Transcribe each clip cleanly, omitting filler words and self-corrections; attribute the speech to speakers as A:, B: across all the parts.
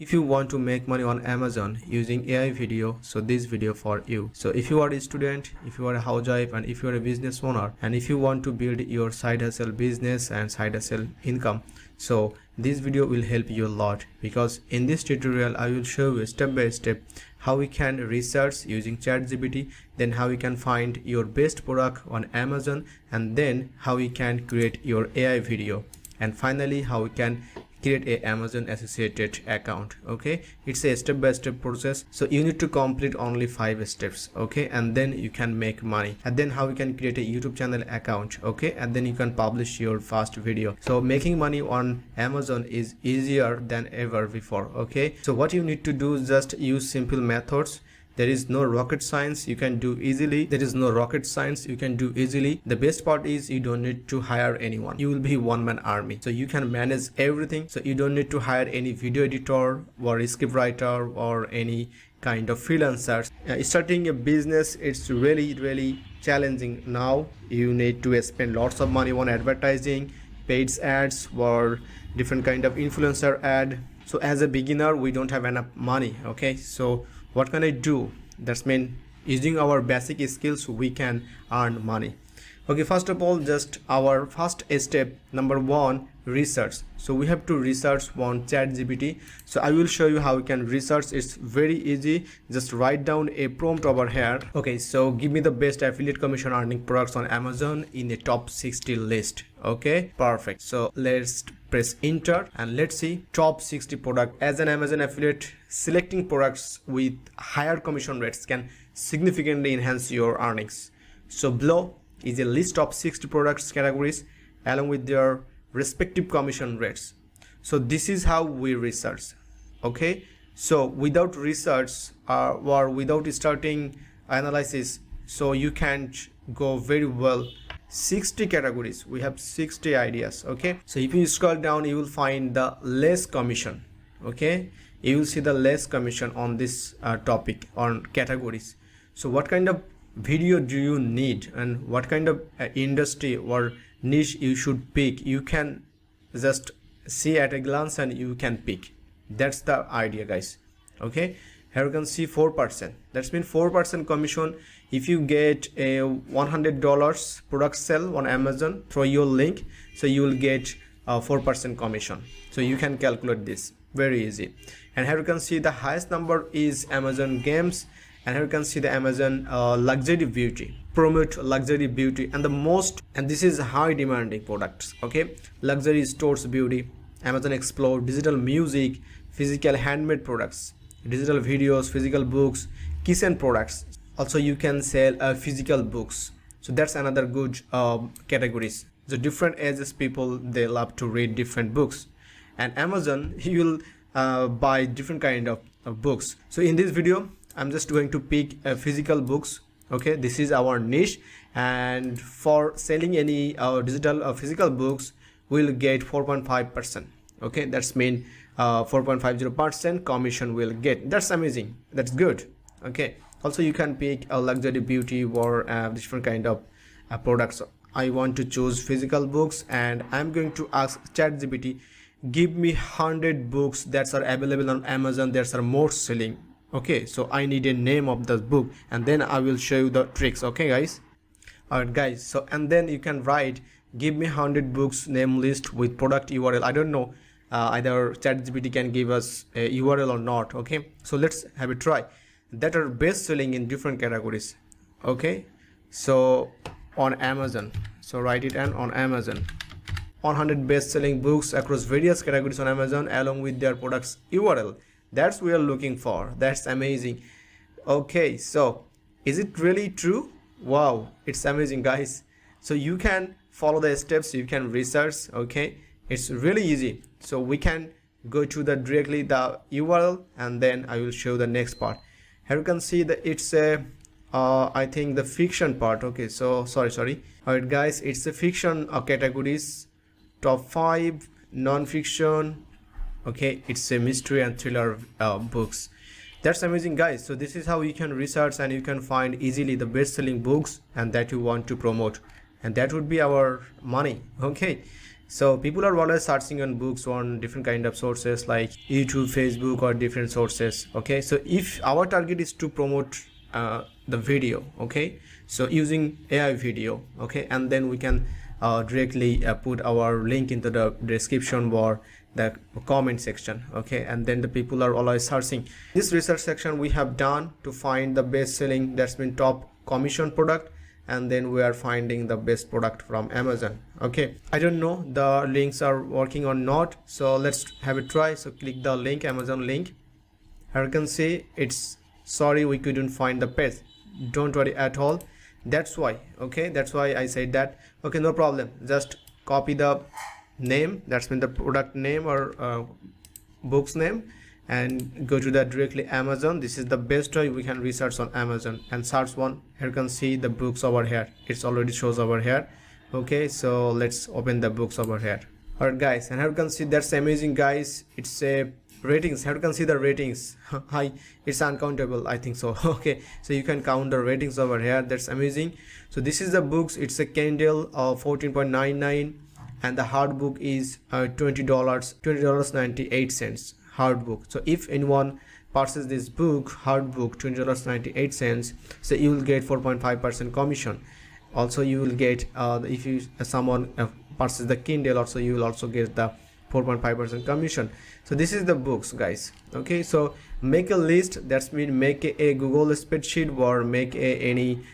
A: If you want to make money on Amazon using AI video, so this video for you. So if you are a student, if you are a housewife, and if you are a business owner, and if you want to build your side hustle business and side hustle income, so this video will help you a lot, because in this tutorial I will show you step by step how we can research using ChatGPT, then how we can find your best product on Amazon, and then how we can create your AI video, and finally how we can create a Amazon associated account. Okay, it's a step-by-step process, so you need to complete only 5 steps. Okay, and then you can make money. And then how we can create a YouTube channel account. Okay, and then you can publish your first video. So making money on Amazon is easier than ever before. Okay, so what you need to do is just use simple methods. There is no rocket science, you can do easily. The best part is you don't need to hire anyone. You will be one-man army, so you can manage everything. So you don't need to hire any video editor or script writer or any kind of freelancers. Starting a business, it's really challenging. Now you need to spend lots of money on advertising, paid ads, or different kind of influencer ad. So as a beginner, we don't have enough money. Okay, so what can I do? That's mean using our basic skills we can earn money. Okay, first of all, just our first step, number 1, research. So we have to research on ChatGPT. So I will show you how we can research. It's very easy. Just write down a prompt over here. Okay, so give me the best affiliate commission earning products on Amazon in a top 60 list. Okay, perfect. So let's press enter and let's see top 60 product. As an Amazon affiliate, selecting products with higher commission rates can significantly enhance your earnings. So below is a list of 60 products categories along with their respective commission rates. So this is how we research. Okay, so without research or without starting analysis, so you can't go very well. 60 categories, we have 60 ideas. Okay, so if you scroll down, you will find the less commission. Okay, you will see the less commission on this topic on categories. So what kind of video do you need, and what kind of industry or niche you should pick? You can just see at a glance and you can pick. That's the idea, guys. Okay, here you can see 4%. That's mean 4% commission. If you get a $100 product sell on Amazon through your link, so you will get 4% commission. So you can calculate this very easy. And here you can see the highest number is Amazon games, and here you can see the Amazon luxury beauty, promote luxury beauty, and the most, and this is high demanding products. Okay, luxury stores beauty, Amazon explore digital music, physical handmade products, digital videos, physical books, kitchen products. Also you can sell physical books. So that's another good categories. The different ages people, they love to read different books, and Amazon you will buy different kind of books. So in this video I'm just going to pick physical books. Okay, this is our niche, and for selling any digital physical books we'll get 4.5%. okay, that's mean 4.50% commission will get. That's amazing, that's good. Okay, also you can pick a luxury beauty or different kind of products. I want to choose physical books, and I'm going to ask ChatGPT, give me 100 books that are available on Amazon that are more selling. Okay, so I need a name of the book, and then I will show you the tricks. Okay guys, alright guys, so and then you can write, give me 100 books name list with product URL. I don't know either ChatGPT can give us a URL or not. Okay, so let's have a try that are best selling in different categories. Okay, so on Amazon, so write it and on Amazon 100 best selling books across various categories on Amazon along with their products URL. That's we are looking for. That's amazing. Okay, so is it really true? Wow, it's amazing guys. So you can follow the steps, you can research. Okay, it's really easy. So we can go to the directly the URL, and then I will show the next part. Here you can see that it's a I think the fiction part. Okay, so sorry. Alright guys, it's a fiction categories, top 5 non-fiction. Okay, it's a mystery and thriller books. That's amazing guys. So this is how you can research, and you can find easily the best-selling books and that you want to promote, and that would be our money. Okay, So people are always searching on books on different kind of sources like YouTube, Facebook, or different sources. Okay, so if our target is to promote the video, okay, so using AI video, okay, and then we can directly put our link into the description or the comment section, okay, and then the people are always searching. This research section we have done to find the best selling, that's been top commission product, and then we are finding the best product from Amazon. Okay, I don't know the links are working or not, so let's have a try. So click the link, Amazon link. Here you can see it's sorry we couldn't find the page. Don't worry at all, that's why, okay, that's why I said that. Okay, no problem, just copy the name, that's been the product name or book's name, and go to the directly Amazon. This is the best way we can research on Amazon and search one. Here you can see the books over here, it's already shows over here. Okay, so let's open the books over here. Alright guys, and here you can see that's amazing guys, it's a ratings. Here you can see the ratings. Hi, it's uncountable, I think so. Okay, so you can count the ratings over here, that's amazing. So this is the books, it's a Kindle of 14.99, and the hard book is $20.98 hard book. So if anyone purchases this book, hard book, $20.98, so you will get 4.5% commission. Also you will get if you someone purchases the Kindle, also you will also get the 4.5% commission. So this is the books guys. Okay, so make a list, that's mean make a Google spreadsheet or make any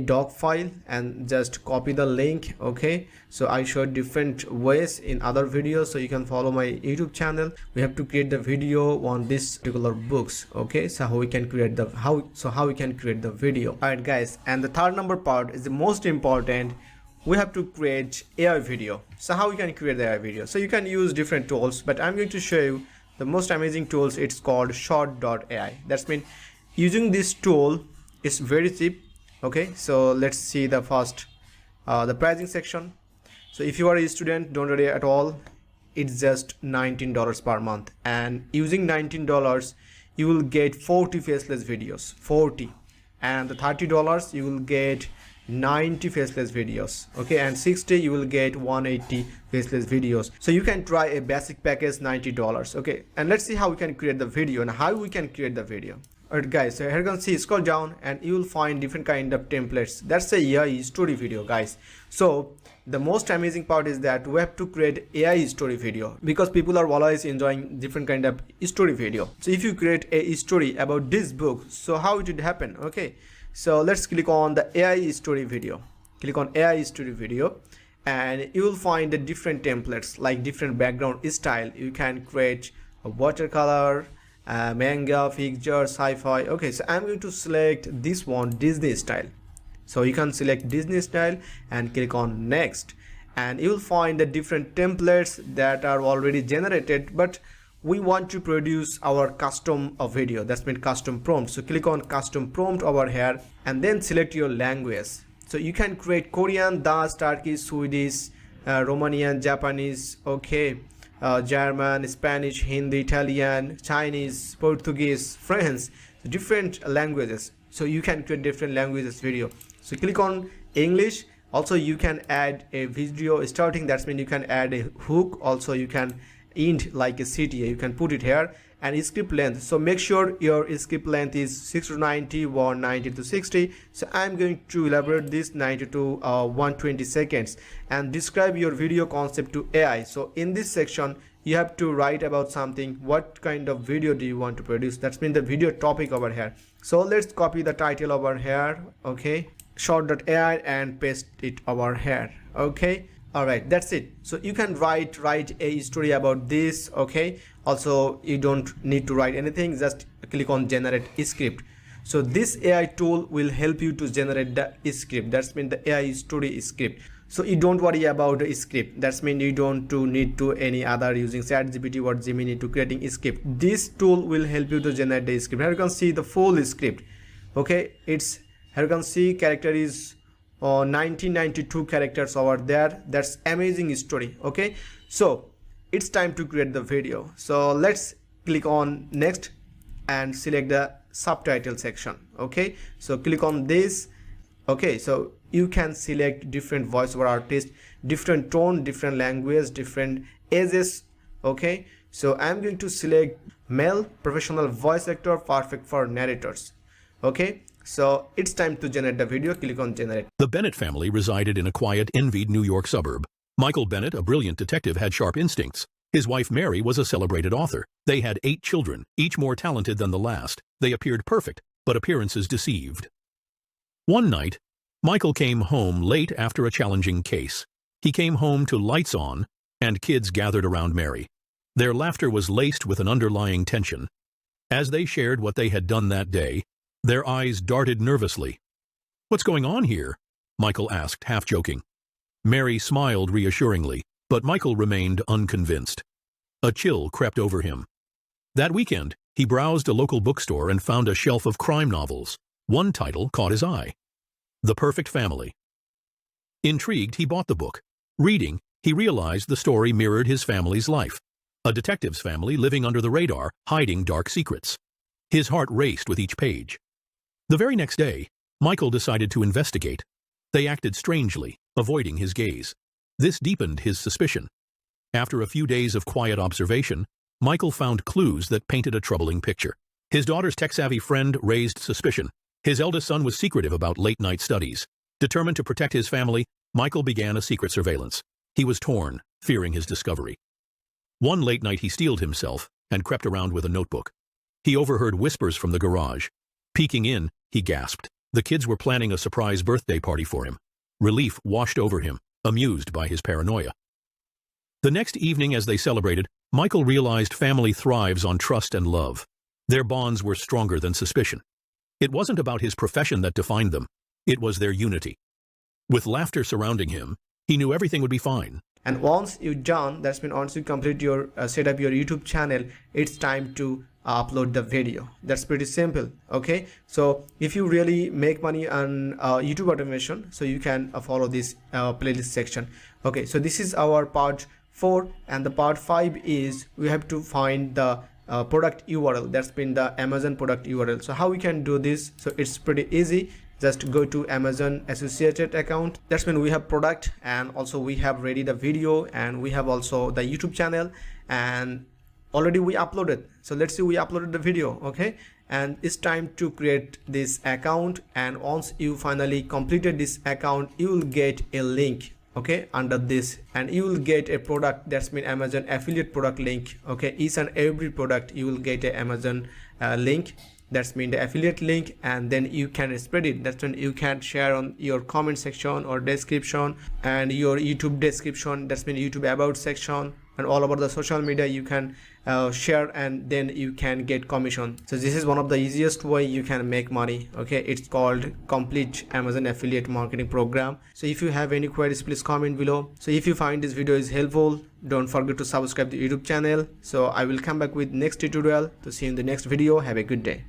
A: doc file and just copy the link. Okay, so I showed different ways in other videos, so you can follow my YouTube channel. We have to create the video on this particular books. Okay, so how we can create the how we can create the video. All right guys, and the third number part is the most important. We have to create AI video. So how we can create the AI video? So you can use different tools, but I'm going to show you the most amazing tools. It's called short.ai. That's mean using this tool is very cheap. Okay, so let's see the first the pricing section. So if you are a student, don't worry at all, it's just $19 per month, and using $19 you will get 40 faceless videos, 40, and the $30 you will get 90 faceless videos. Okay, and 60 you will get 180 faceless videos. So you can try a basic package, $90. Okay, and let's see how we can create the video and how we can create the video. Alright guys, so here you can see, scroll down and you will find different kind of templates. That's a AI story video guys. So the most amazing part is that we have to create AI story video because people are always enjoying different kind of story video. So if you create a story about this book, so how it would happen? Okay, so let's click on the AI story video. Click on AI story video and you will find the different templates like different background style. You can create a watercolor, manga, picture, sci-fi. Okay, so I'm going to select this one, Disney style. So you can select Disney style and click on next, and you will find the different templates that are already generated, but we want to produce our custom video, that's mean custom prompt. So click on custom prompt over here and then select your language. So you can create Korean, Dutch, Turkish, Swedish, Romanian, Japanese, okay, German, Spanish, Hindi, Italian, Chinese, Portuguese, French, different languages. So you can create different languages video. So click on English. Also you can add a video starting, that's mean you can add a hook. Also you can end like a CTA, you can put it here, and script length. So make sure your script length is 60 to 90 or 90 to 60. So I'm going to elaborate this 90 to 120 seconds and describe your video concept to AI. So in this section you have to write about something, what kind of video do you want to produce, that's mean the video topic over here. So let's copy the title over here, okay, short.ai, and paste it over here. Okay, all right, that's it. So you can write a story about this. Okay, also you don't need to write anything, just click on generate script. So this AI tool will help you to generate the script, that's mean the AI story script. So you don't worry about the script, that's mean you don't need to any other using ChatGPT or Gemini to creating a script. This tool will help you to generate the script. Here you can see the full script. Okay, it's here you can see character is 1992 characters over there. That's amazing story. Okay, so it's time to create the video. So let's click on next and select the subtitle section. Okay, so click on this. Okay, so you can select different voiceover artist, different tone, different language, different ages. Okay, so I'm going to select male professional voice actor, perfect for narrators. Okay, so it's time to generate the video. Click on generate.
B: The Bennett family resided in a quiet, envied New York suburb. Michael Bennett, a brilliant detective, had sharp instincts. His wife Mary was a celebrated author. They had 8 children, each more talented than the last. They appeared perfect, but appearances deceived. One night, Michael came home late after a challenging case. He came home to lights on, and kids gathered around Mary. Their laughter was laced with an underlying tension. As they shared what they had done that day, their eyes darted nervously. "What's going on here?" Michael asked, half-joking. Mary smiled reassuringly, but Michael remained unconvinced. A chill crept over him. That weekend, he browsed a local bookstore and found a shelf of crime novels. One title caught his eye: The Perfect Family. Intrigued, he bought the book. Reading, he realized the story mirrored his family's life. A detective's family living under the radar, hiding dark secrets. His heart raced with each page. The very next day, Michael decided to investigate. They acted strangely, avoiding his gaze. This deepened his suspicion. After a few days of quiet observation, Michael found clues that painted a troubling picture. His daughter's tech-savvy friend raised suspicion. His eldest son was secretive about late-night studies. Determined to protect his family, Michael began a secret surveillance. He was torn, fearing his discovery. One late night he steeled himself and crept around with a notebook. He overheard whispers from the garage. Peeking in, he gasped. The kids were planning a surprise birthday party for him. Relief washed over him, amused by his paranoia. The next evening as they celebrated, Michael realized family thrives on trust and love. Their bonds were stronger than suspicion. It wasn't about his profession that defined them. It was their unity. With laughter surrounding him, he knew everything would be fine.
A: And once you're done, that's mean once you complete your set up your YouTube channel, it's time to upload the video. That's pretty simple. Okay, so if you really make money on YouTube automation, so you can follow this playlist section. Okay, so this is our part 4, and the part 5 is we have to find the product URL. That's been the Amazon product URL. So how we can do this? So it's pretty easy. Just go to Amazon associated account. That's when we have product, and also we have ready the video, and we have also the YouTube channel, and already we uploaded. So let's see, we uploaded the video. Okay, and it's time to create this account, and once you finally completed this account, you will get a link, okay, under this, and you will get a product. That's mean Amazon affiliate product link. Okay, each and every product you will get a Amazon link. That's mean the affiliate link, and then you can spread it. That's when you can share on your comment section or description and your YouTube description. That's mean YouTube about section, and all over the social media you can share, and then you can get commission. So this is one of the easiest way you can make money. Okay, it's called complete Amazon affiliate marketing program. So if you have any queries, please comment below. So if you find this video is helpful, don't forget to subscribe the YouTube channel. So I will come back with next tutorial to see you in the next video. Have a good day.